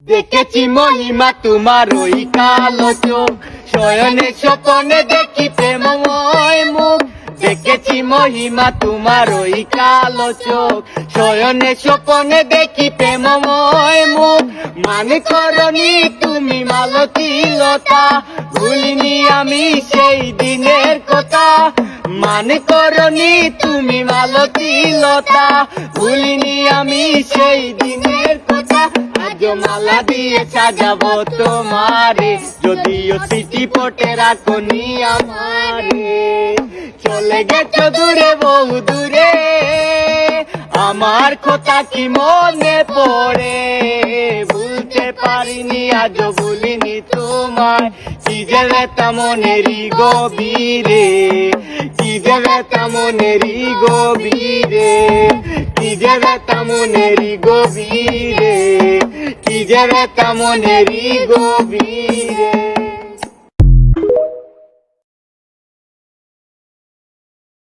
দেখেছি মহিমা তোমার ওই কালো চোখ, শয়নে স্বপনে দেখি প্রেমময় মুখ। দেখেছি মহিমা তোমার ওই কালো চোখ, শয়নে স্বপনে দেখি প্রেমময় মুখ। মানে করনি তুমি মালতীলতা, ভুলিনি আমি সেই দিনের কথা। মানে করনি তুমি মালতীলতা, ভুলিনি আমি সেই দিনের কথা। আজ মালা দিয়ে সাজাবো তোমারে, যদিও স্মৃতি পটে রাখনি আমারে। চলে গেছো দূরে বহু দূরে, আমার কথা কি মনে পড়ে। ভুলতে পারিনি আজও ভুলিনি তোমায়, কি যে ব্যথা মনেরই গভীরে, কি যে ব্যথা মনেরই গভীরে, কি যে ব্যথা মনেরই গভীরে, কি যে ব্যথা মনেরই গভীরে।